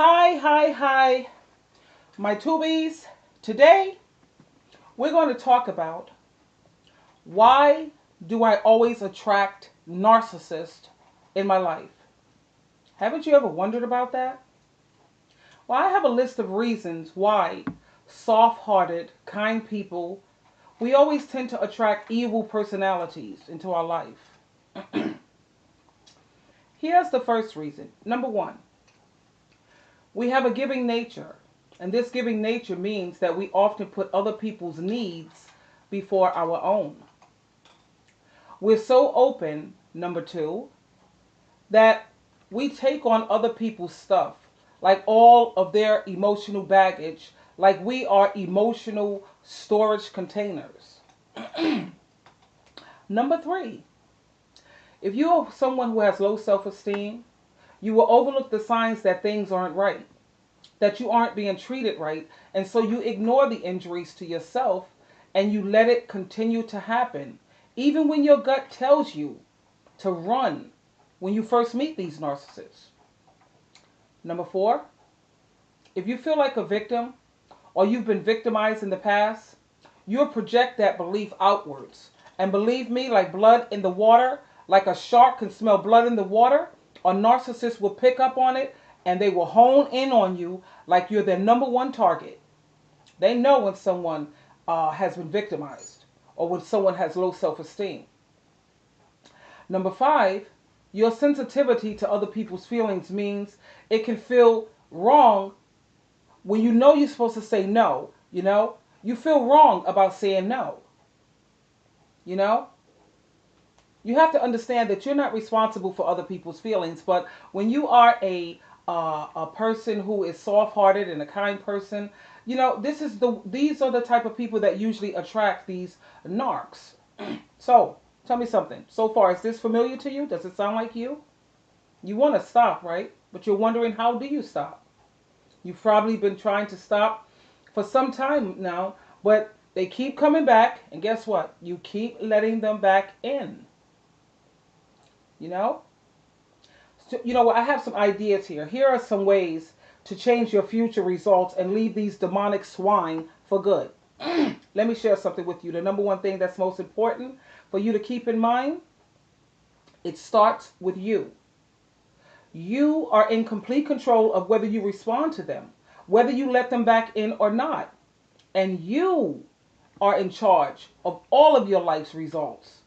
Hi, my tubies. Today we're going to talk about why do I always attract narcissists in my life? Haven't you ever wondered about that? Well, I have a list of reasons why soft-hearted, kind people, we always tend to attract evil personalities into our life. Here's the first reason. Number one, we have a giving nature. And this giving nature means that we often put other people's needs before our own. We're so open, number two, that we take on other people's stuff, like all of their emotional baggage, like we are emotional storage containers. Number three, if you are someone who has low self-esteem, you will overlook the signs that things aren't right, that you aren't being treated right, and so you ignore the injuries to yourself and you let it continue to happen, even when your gut tells you to run when you first meet these narcissists. Number four, if you feel like a victim or you've been victimized in the past, you'll project that belief outwards. And believe me, like blood in the water, like a shark can smell blood in the water, a narcissist will pick up on it and they will hone in on you like you're their number one target. They know when someone has been victimized or when someone has low self-esteem. Number five, your sensitivity to other people's feelings means it can feel wrong when you know you're supposed to say no. You feel wrong about saying no. You know, you have to understand that you're not responsible for other people's feelings, but when you are a person who is soft-hearted and a kind person, these are the type of people that usually attract these narcs. So, tell me something. So far, is this familiar to you? Does it sound like you? You want to stop, right? But you're wondering, how do you stop? You've probably been trying to stop for some time now, but they keep coming back, and guess what? You keep letting them back in. You know? So, I have some ideas here. Here are some ways to change your future results and leave these demonic swine for good. Let me share something with you. The number one thing that's most important for you to keep in mind, it starts with you. You are in complete control of whether you respond to them, whether you let them back in or not. And you are in charge of all of your life's results.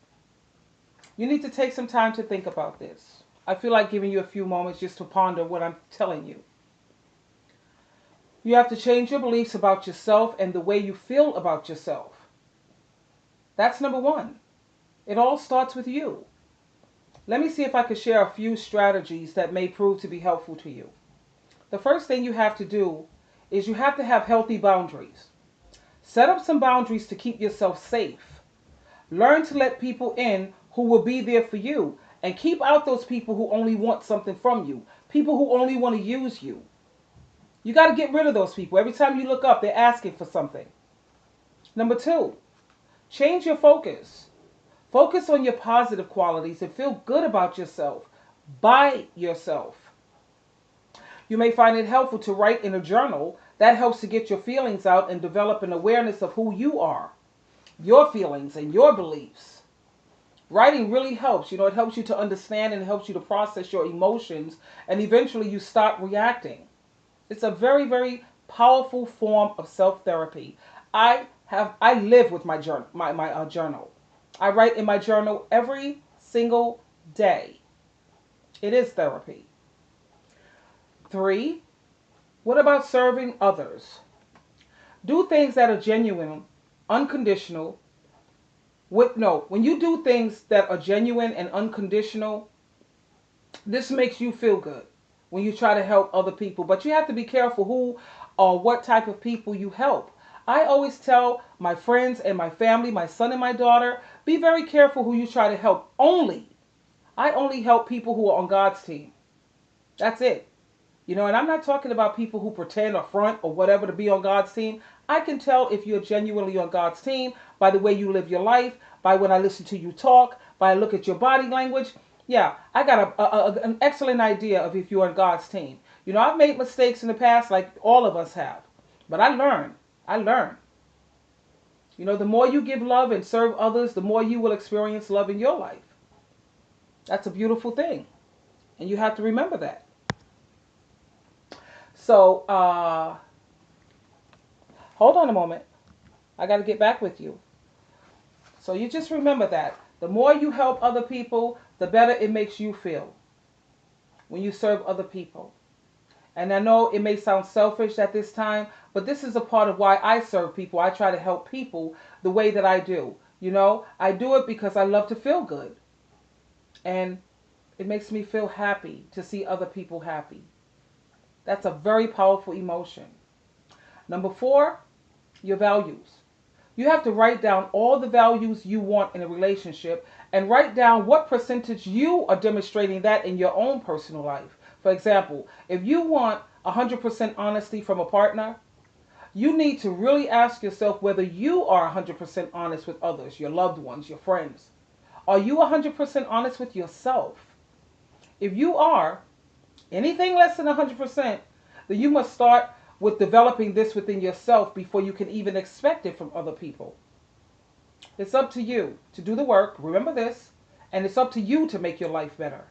You need to take some time to think about this. I feel like giving you a few moments just to ponder what I'm telling you. You have to change your beliefs about yourself and the way you feel about yourself. That's number one. It all starts with you. Let me see if I can share a few strategies that may prove to be helpful to you. The first thing you have to do is you have to have healthy boundaries. Set up some boundaries to keep yourself safe. Learn to let people in who will be there for you, and keep out those people who only want something from you, people who only want to use you. You got to get rid of those people. Every time you look up, they're asking for something. Number two, change your focus. Focus on your positive qualities and feel good about yourself by yourself. You may find it helpful to write in a journal. That helps to get your feelings out and develop an awareness of who you are, your feelings and your beliefs. Writing really helps. It helps you to understand and helps you to process your emotions, and eventually you stop reacting. It's a very, very powerful form of self-therapy. I live with my journal. I write in my journal every single day. It is therapy. Three, what about serving others? Do things that are genuine, unconditional. When you do things that are genuine and unconditional, this makes you feel good when you try to help other people. But you have to be careful who or what type of people you help. I always tell my friends and my family, my son and my daughter, be very careful who you try to help. I only help people who are on God's team. That's it. And I'm not talking about people who pretend or front or whatever to be on God's team. I can tell if you're genuinely on God's team by the way you live your life, by when I listen to you talk, by I look at your body language. Yeah, I got an excellent idea of if you're on God's team. You know, I've made mistakes in the past, like all of us have. But I learned. I learned. You know, the more you give love and serve others, the more you will experience love in your life. That's a beautiful thing. And you have to remember that. So, hold on a moment. I got to get back with you. So, you just remember that. The more you help other people, the better it makes you feel when you serve other people. And I know it may sound selfish at this time, but this is a part of why I serve people. I try to help people the way that I do. You know, I do it because I love to feel good. And it makes me feel happy to see other people happy. That's a very powerful emotion. Number 4, your values. You have to write down all the values you want in a relationship and write down what percentage you are demonstrating that in your own personal life. For example, if you want 100% honesty from a partner, you need to really ask yourself whether you are 100% honest with others, your loved ones, your friends. Are you 100% honest with yourself? If you are anything less than 100%, then you must start with developing this within yourself before you can even expect it from other people. It's up to you to do the work, remember this, and it's up to you to make your life better.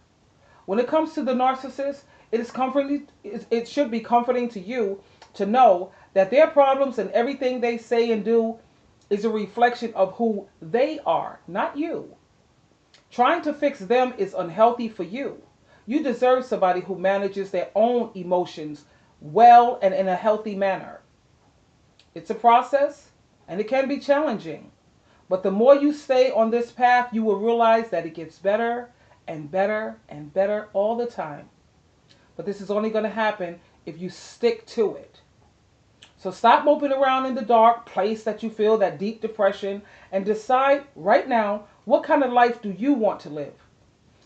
When it comes to the narcissist, it should be comforting to you to know that their problems and everything they say and do is a reflection of who they are, not you. Trying to fix them is unhealthy for you. You deserve somebody who manages their own emotions well and in a healthy manner. It's a process and it can be challenging. But the more you stay on this path, you will realize that it gets better and better and better all the time. But this is only going to happen if you stick to it. So stop moping around in the dark place that you feel that deep depression and decide right now, what kind of life do you want to live?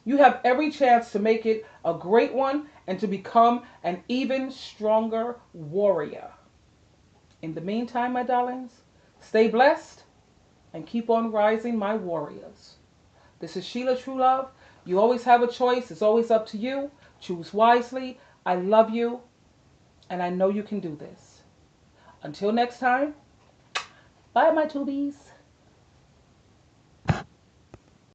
You have every chance to make it a great one and to become an even stronger warrior. In the meantime, my darlings, stay blessed and keep on rising, my warriors. This is Sheila Truelove. You always have a choice. It's always up to you. Choose wisely. I love you, and I know you can do this. Until next time, bye, my tubies.